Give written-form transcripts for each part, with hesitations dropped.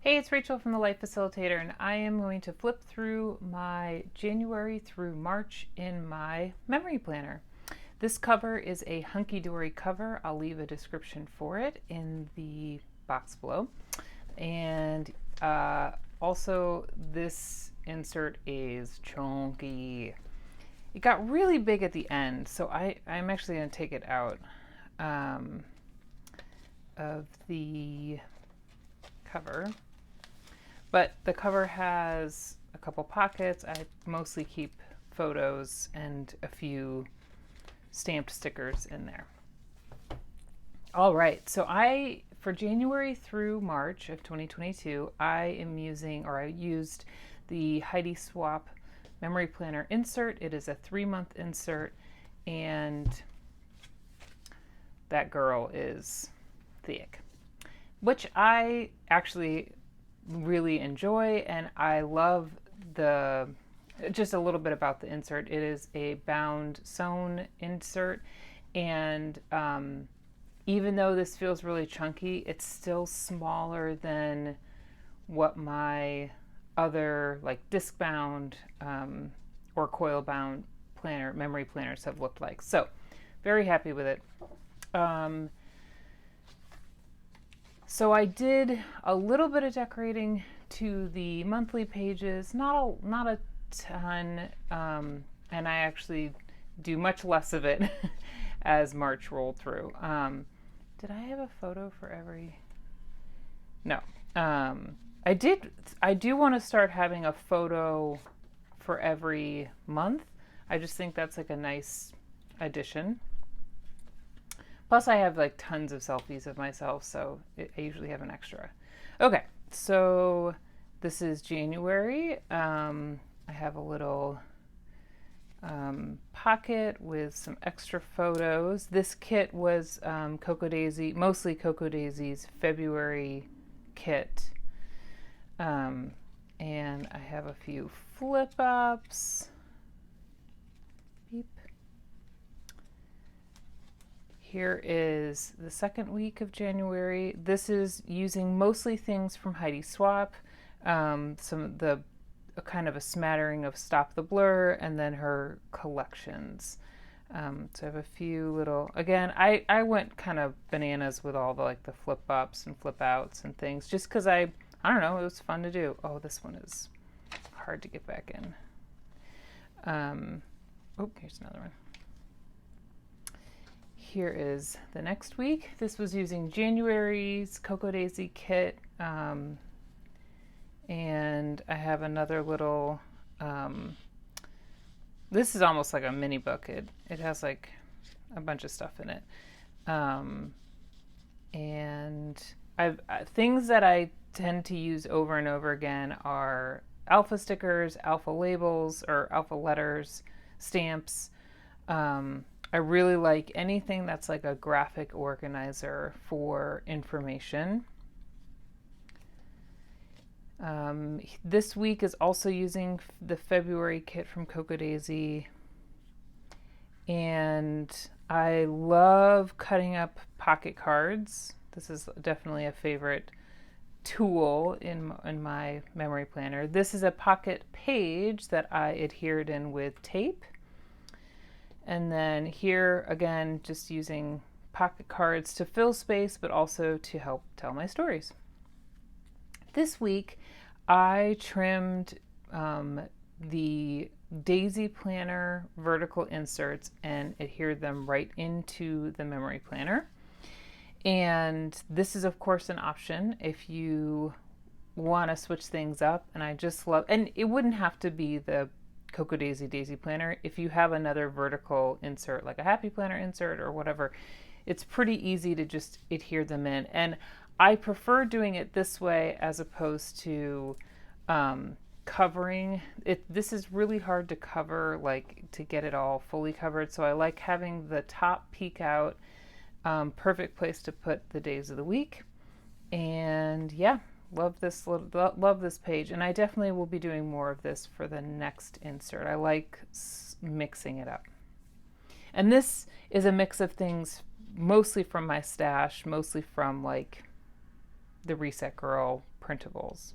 Hey, it's Rachel from the Life Facilitator, and I am going to flip through my January through March in my memory planner. This cover is a hunky dory cover. I'll leave a description for it in the box below. And also, this insert is chunky. It got really big at the end, so I'm actually going to take it out of the cover. But the cover has a couple pockets. I mostly keep photos and a few stamped stickers in there. All right, so for January through March of 2022, I used the Heidi Swapp Memory Planner insert. It is a 3-month insert, and that girl is thick, which I actually really enjoy, and I love just a little bit about the insert. It is a bound sewn insert, and even though this feels really chunky, it's still smaller than what my other like disc bound or coil bound memory planners have looked like. So very happy with it. So I did a little bit of decorating to the monthly pages, not a ton, and I actually do much less of it as March rolled through. Did I have a photo for every? No. I do want to start having a photo for every month. I just think that's like a nice addition. Plus, I have like tons of selfies of myself, so I usually have an extra. Okay, so this is January. I have a little pocket with some extra photos. This kit was mostly Cocoa Daisy's February kit. And I have a few flip ups. Beep. Here is the second week of January. This is using mostly things from Heidi Swapp, some of the kind of a smattering of Stop the Blur, and then her collections. So I have a few little, again, I went kind of bananas with all the like the flip ups and flip outs and things, just because I don't know, it was fun to do. Oh, this one is hard to get back in. Oh, here's another one. Here is the next week. This was using January's Cocoa Daisy kit. And I have another little, this is almost like a mini book. It has like a bunch of stuff in it. And things that I tend to use over and over again are alpha stickers, alpha labels, or alpha letters, stamps. I really like anything that's like a graphic organizer for information. This week is also using the February kit from Cocoa Daisy. And I love cutting up pocket cards. This is definitely a favorite tool in my memory planner. This is a pocket page that I adhered in with tape. And then here again, just using pocket cards to fill space, but also to help tell my stories. This week, I trimmed the Daisy Planner vertical inserts and adhered them right into the memory planner. And this is, of course, an option if you want to switch things up. And I just love, and it wouldn't have to be the Cocoa Daisy Planner. If you have another vertical insert, like a Happy Planner insert or whatever, it's pretty easy to just adhere them in. And I prefer doing it this way as opposed to covering it. This is really hard to cover, like to get it all fully covered. So I like having the top peek out. Perfect place to put the days of the week. And yeah, love this page. And I definitely will be doing more of this for the next insert. I like mixing it up. And this is a mix of things mostly from my stash, mostly from like the Reset Girl printables.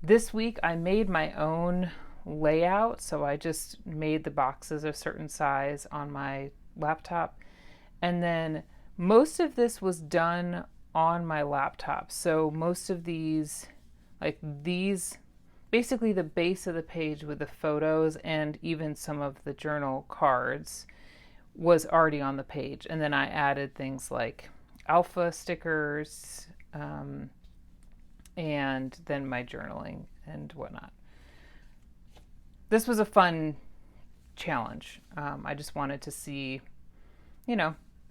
This week I made my own layout, so I just made the boxes a certain size on my laptop, and then most of this was done on my laptop. So most of these, basically the base of the page with the photos and even some of the journal cards was already on the page, and then I added things like alpha stickers, and then my journaling and whatnot. This was a fun challenge. I just wanted to see,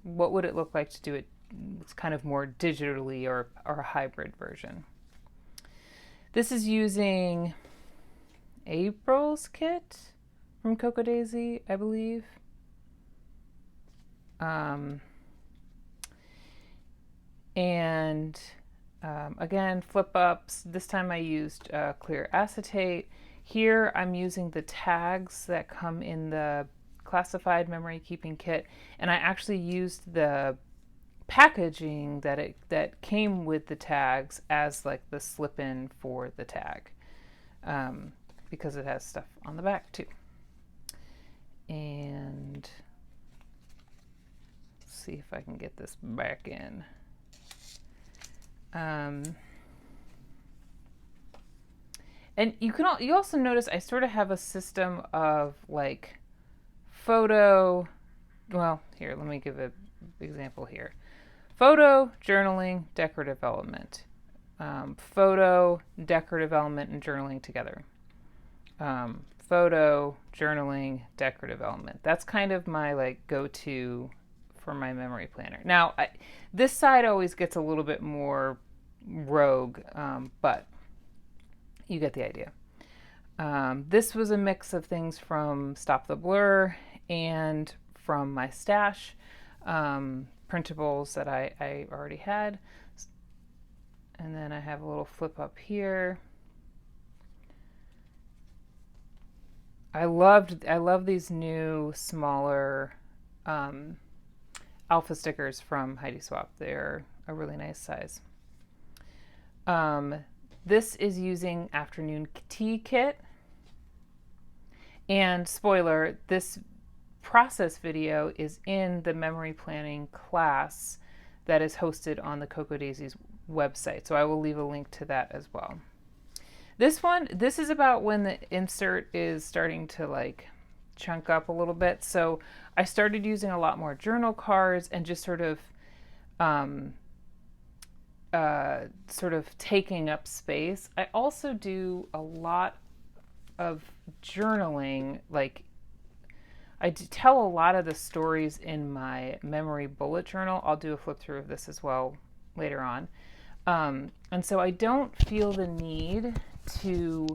what would it look like to do it. It's kind of more digitally or a hybrid version. This is using April's kit from Cocoa Daisy, I believe. Again, flip ups. This time I used clear acetate. Here I'm using the tags that come in the classified memory keeping kit, and I actually used the packaging that came with the tags as like the slip-in for the tag, because it has stuff on the back too. And let's see if I can get this back in. And you also notice I sort of have a system of like photo. Well, here, let me give an example here. Photo, journaling, decorative element. Photo, decorative element, and journaling together. Photo, journaling, decorative element. That's kind of my like go-to for my memory planner. Now, this side always gets a little bit more rogue, but you get the idea. This was a mix of things from Stop the Blur and from my stash, printables that I already had. And then I have a little flip up here. I love these new smaller alpha stickers from Heidi Swapp. They're a really nice size. This is using Afternoon Tea Kit. And spoiler, this process video is in the memory planning class that is hosted on the Cocoa Daisy's website. So I will leave a link to that as well. This is about when the insert is starting to like chunk up a little bit. So I started using a lot more journal cards and just sort of taking up space. I also do a lot of journaling. Like I tell a lot of the stories in my memory bullet journal. I'll do a flip through of this as well later on. And so I don't feel the need to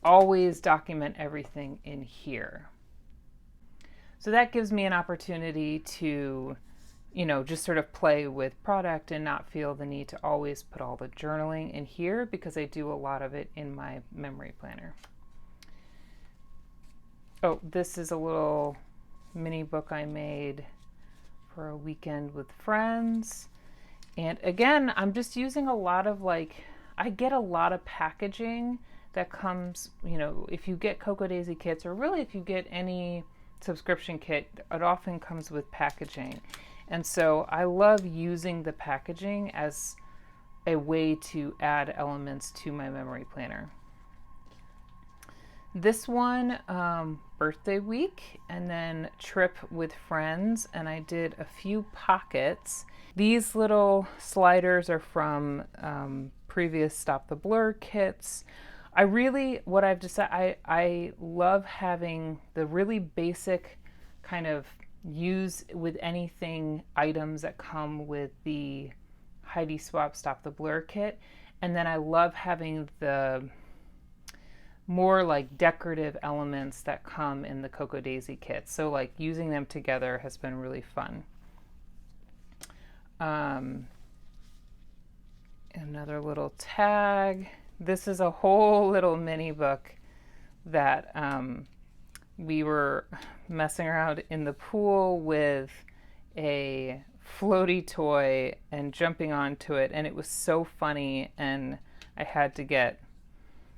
always document everything in here. So that gives me an opportunity to, just sort of play with product and not feel the need to always put all the journaling in here, because I do a lot of it in my memory planner. Oh, this is a little mini book I made for a weekend with friends. And again, I'm just using a lot of I get a lot of packaging that comes, if you get Cocoa Daisy kits, or really if you get any subscription kit, it often comes with packaging. And so I love using the packaging as a way to add elements to my memory planner. This one, birthday week, and then trip with friends, and I did a few pockets. These little sliders are from previous Stop the Blur kits. What I've decided, I love having the really basic kind of use with anything items that come with the Heidi Swapp Stop the Blur kit. And then I love having the more like decorative elements that come in the Cocoa Daisy kit. So like using them together has been really fun. Another little tag. This is a whole little mini book that we were messing around in the pool with a floaty toy and jumping onto it, and it was so funny, and I had to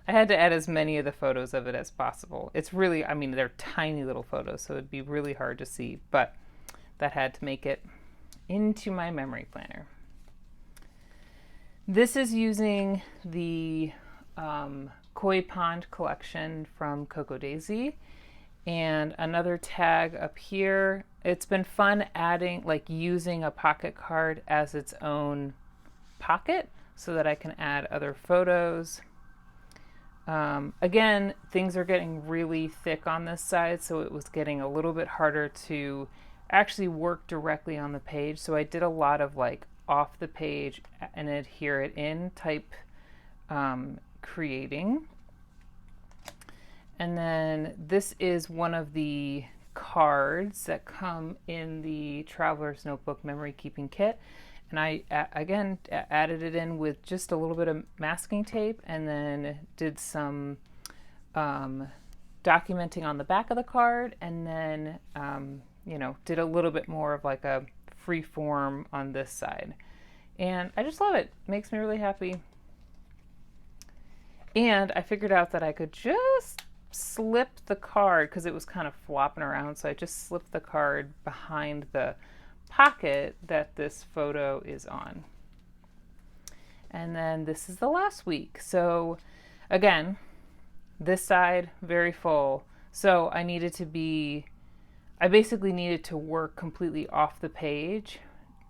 add as many of the photos of it as possible. It's really, I mean, they're tiny little photos, so it'd be really hard to see, but that had to make it into my memory planner. This is using the Koi Pond collection from Coco Daisy, and another tag up here. It's been fun adding, like using a pocket card as its own pocket so that I can add other photos. Again, things are getting really thick on this side, so it was getting a little bit harder to actually work directly on the page. So I did a lot of like off the page and adhere it in type creating. And then this is one of the cards that come in the Traveler's Notebook Memory Keeping Kit. And I, again, added it in with just a little bit of masking tape and then did some documenting on the back of the card, and then, you know, did a little bit more of like a free form on this side. And I just love it. It makes me really happy. And I figured out that I could just slip the card, because it was kind of flopping around, so I just slipped the card behind the pocket that this photo is on. And then this is the last week. So again, this side very full. So I basically needed to work completely off the page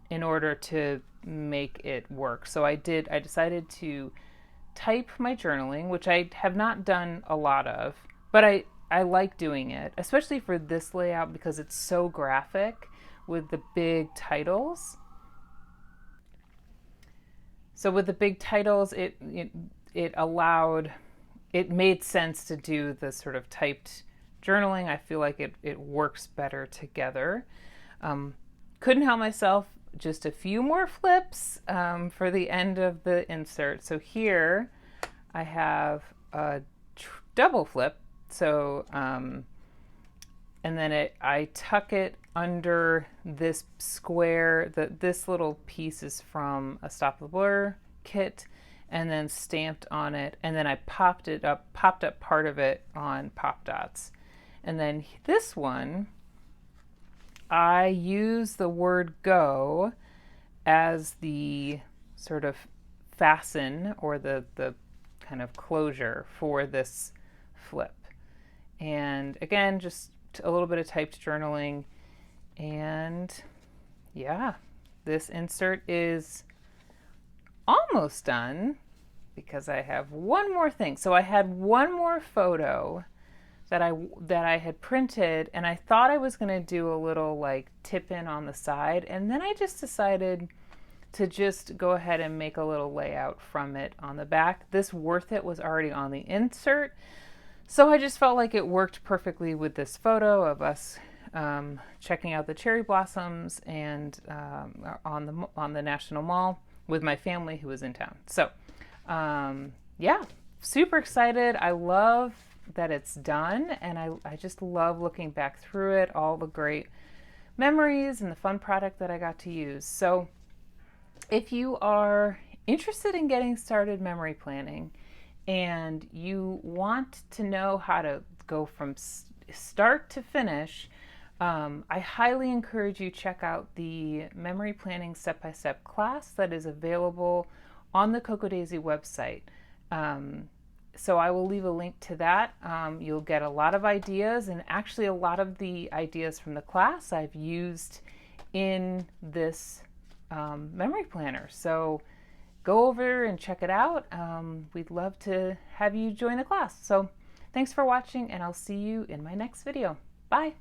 in order to make it work. So I decided to type my journaling, which I have not done a lot of, but I like doing it, especially for this layout because it's so graphic with the big titles. So with the big titles, it made sense to do the sort of typed journaling. I feel like it works better together. Couldn't help myself, just a few more flips for the end of the insert. So here I have a double flip. So, and then I tuck it under this square. This little piece is from a Stop the Blur kit, and then stamped on it. And then I popped up part of it on Pop Dots. And then this one, I use the word go as the sort of fasten or the kind of closure for this flip. And again, just a little bit of typed journaling. And yeah, this insert is almost done because I have one more thing. So I had one more photo that I had printed, and I thought I was going to do a little like tip in on the side, and then I just decided to just go ahead and make a little layout from it on the back. This Worth It was already on the insert, so I just felt like it worked perfectly with this photo of us checking out the cherry blossoms and on the National Mall with my family who was in town. So yeah, super excited. I love that it's done, and I just love looking back through it, all the great memories and the fun product that I got to use. So if you are interested in getting started memory planning and you want to know how to go from start to finish, I highly encourage you check out the memory planning step-by-step class that is available on the Coco Daisy website. So I will leave a link to that. You'll get a lot of ideas, and actually a lot of the ideas from the class I've used in this memory planner. So go over and check it out. We'd love to have you join the class. So thanks for watching, and I'll see you in my next video. Bye.